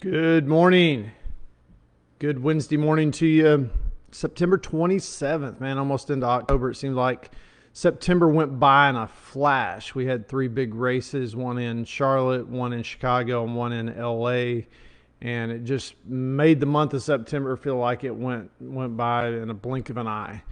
Good morning. Good Wednesday morning to you. September 27th, man, almost into October. It seemed like September went by in a flash. We had three big races, one in Charlotte, one in Chicago, and one in LA. And it just made the month of September feel like it went by in a blink of an eye.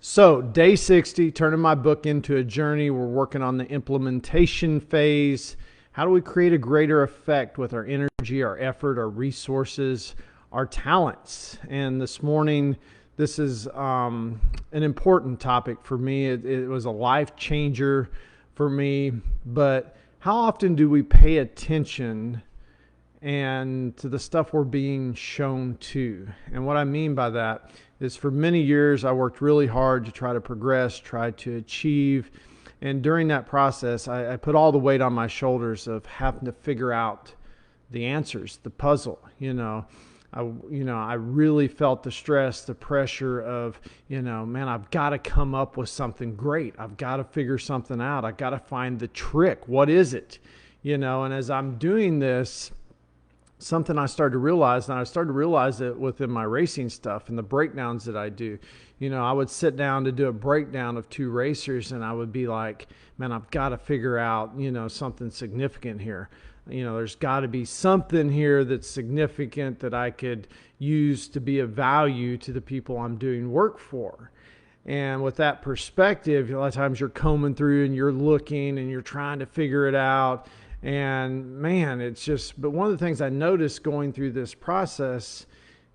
So, day 60, turning my book into a journey. We're working on the implementation phase. How do we create a greater effect with our energy, our effort, our resources, our talents? And this morning, this is an important topic for me. It was a life changer for me. But how often do we pay attention and to the stuff we're being shown to? And what I mean by that is, for many years, I worked really hard to try to progress, try to achieve. And during that process, I put all the weight on my shoulders of having to figure out the answers, the puzzle. I really felt the stress, the pressure of, man, I've got to come up with something great. I've got to figure something out. I've got to find the trick. What is it? And as I'm doing this, something I started to realize, and I started to realize it within my racing stuff and the breakdowns that I do. I would sit down to do a breakdown of two racers, and I would be like, man, I've got to figure out, something significant here. There's got to be something here that's significant that I could use to be of value to the people I'm doing work for. And with that perspective, a lot of times you're combing through and you're looking and you're trying to figure it out. And man, but one of the things I noticed going through this process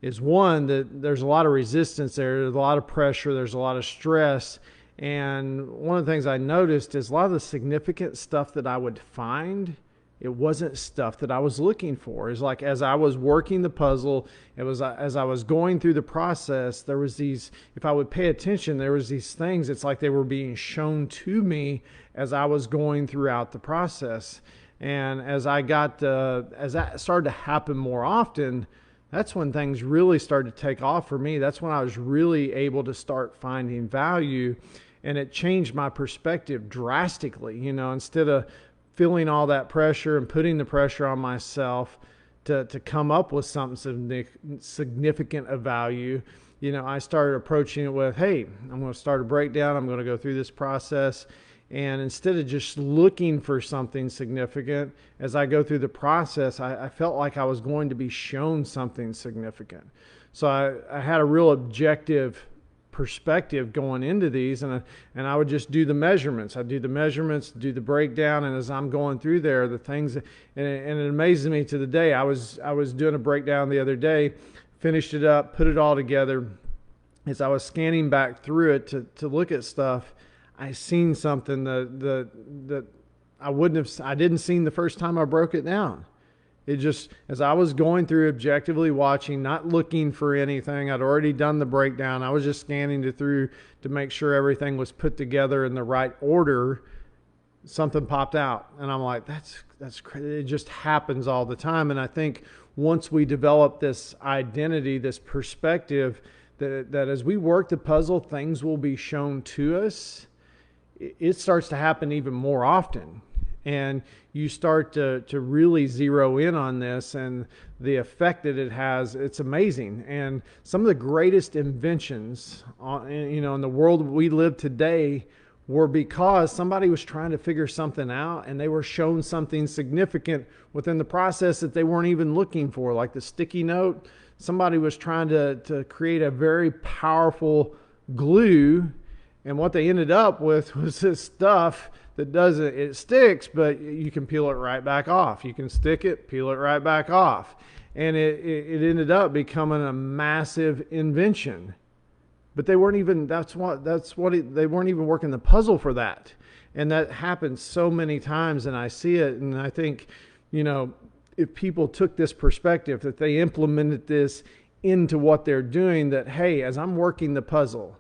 is, one, that there's a lot of resistance there. There's a lot of pressure. There's a lot of stress. And one of the things I noticed is a lot of the significant stuff that I would find, it wasn't stuff that I was looking for. It's like, as I was working the puzzle, as I was going through the process, there was these, if I would pay attention, there was these things. It's like they were being shown to me as I was going throughout the process. And as that started to happen more often, that's when things really started to take off for me. That's when I was really able to start finding value, and it changed my perspective drastically. Instead of feeling all that pressure and putting the pressure on myself to come up with something significant of value, I started approaching it with, hey, I'm going to start a breakdown. I'm going to go through this process. And instead of just looking for something significant, as I go through the process, I felt like I was going to be shown something significant. So I had a real objective perspective going into these, and I would just do the measurements. I'd do the measurements, do the breakdown, and as I'm going through there, the things, and it amazes me to the day. I was doing a breakdown the other day, finished it up, put it all together. As I was scanning back through it to look at stuff, I seen something that I didn't see the first time I broke it down. It just, as I was going through objectively watching, not looking for anything, I'd already done the breakdown. I was just scanning through to make sure everything was put together in the right order. Something popped out, and I'm like, that's crazy. It just happens all the time. And I think once we develop this identity, this perspective, that as we work the puzzle, things will be shown to us. It starts to happen even more often, and you start to really zero in on this and the effect that it has. It's amazing. And some of the greatest inventions in the world we live today were because somebody was trying to figure something out, and they were shown something significant within the process that they weren't even looking for. Like the sticky note, somebody was trying to create a very powerful glue, and what they ended up with was this stuff that it sticks, but you can peel it right back off. You can stick it, peel it right back off. And it ended up becoming a massive invention. But they weren't even, they weren't even working the puzzle for that. And that happens so many times, and I see it, and I think, if people took this perspective, that they implemented this into what they're doing, that, hey, as I'm working the puzzle,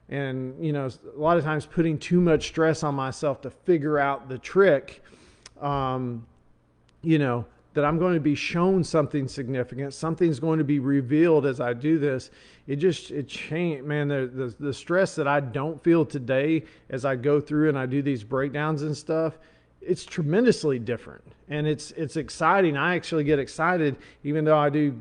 and a lot of times putting too much stress on myself to figure out the trick, that I'm going to be shown something significant. Something's going to be revealed as I do this. It changed, man. The stress that I don't feel today as I go through and I do these breakdowns and stuff, it's tremendously different, and it's exciting. I actually get excited, even though I do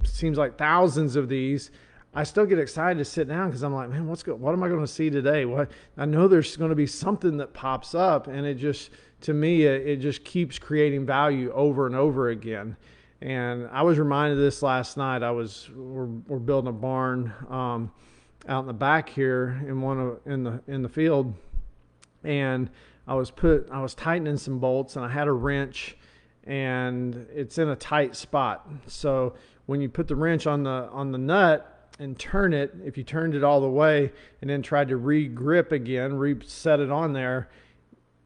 seems like thousands of these. I still get excited to sit down because I'm like, man, what am I going to see today? What, I know there's going to be something that pops up, and it just, to me, it just keeps creating value over and over again. And I was reminded of this last night. We're building a barn out in the back here in the field, and I was tightening some bolts, and I had a wrench, and it's in a tight spot. So when you put the wrench on the nut and turn it, if you turned it all the way and then tried to re-grip again, reset it on there,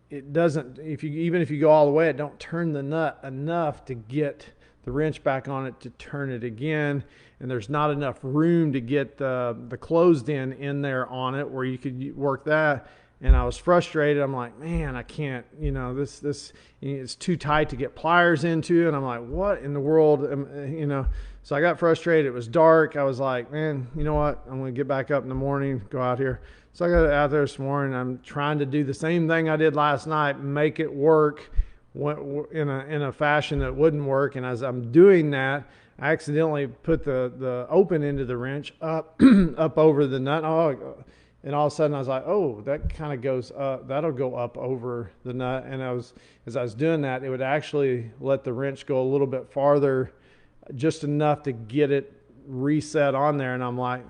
it doesn't, even if you go all the way, it don't turn the nut enough to get the wrench back on it to turn it again. And there's not enough room to get the closed end in there on it where you could work that. And I was frustrated. I'm like, man, I can't, this it's too tight to get pliers into. And I'm like, what in the world, so I got frustrated. It was dark. I was like, man, you know what? I'm going to get back up in the morning, go out here. So I got out there this morning. I'm trying to do the same thing I did last night, make it work in a fashion that wouldn't work. And as I'm doing that, I accidentally put the open end of the wrench up over the nut. And all of a sudden I was like, oh, that kind of goes up. That'll go up over the nut. And as I was doing that, it would actually let the wrench go a little bit farther, just enough to get it reset on there. And I'm like,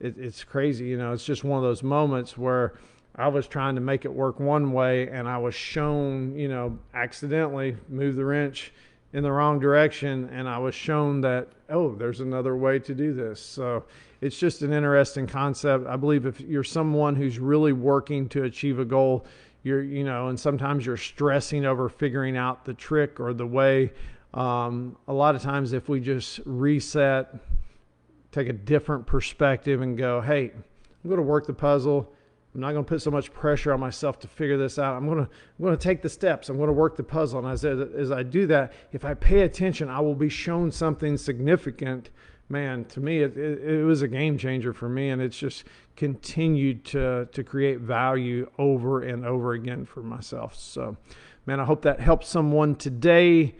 it's crazy. It's just one of those moments where I was trying to make it work one way, and I was shown, accidentally move the wrench in the wrong direction. And I was shown that, oh, there's another way to do this. So it's just an interesting concept. I believe if you're someone who's really working to achieve a goal, and sometimes you're stressing over figuring out the trick or the way. A lot of times if we just reset, take a different perspective and go, hey, I'm going to work the puzzle. I'm not going to put so much pressure on myself to figure this out. I'm going to take the steps. I'm going to work the puzzle. And as I do that, if I pay attention, I will be shown something significant. Man, to me, it was a game changer for me, and it's just continued to create value over and over again for myself. So, man, I hope that helps someone today.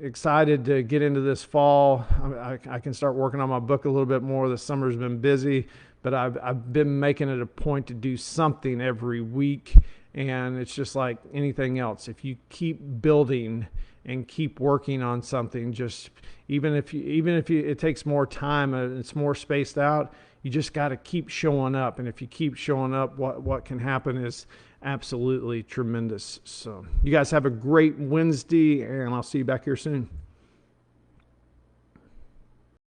Excited to get into this fall. I can start working on my book a little bit more. The summer's been busy, but I've been making it a point to do something every week. And it's just like anything else. If you keep building and keep working on something, just even if it takes more time and it's more spaced out, you just got to keep showing up. And if you keep showing up, what can happen is absolutely tremendous. So you guys have a great Wednesday, and I'll see you back here soon.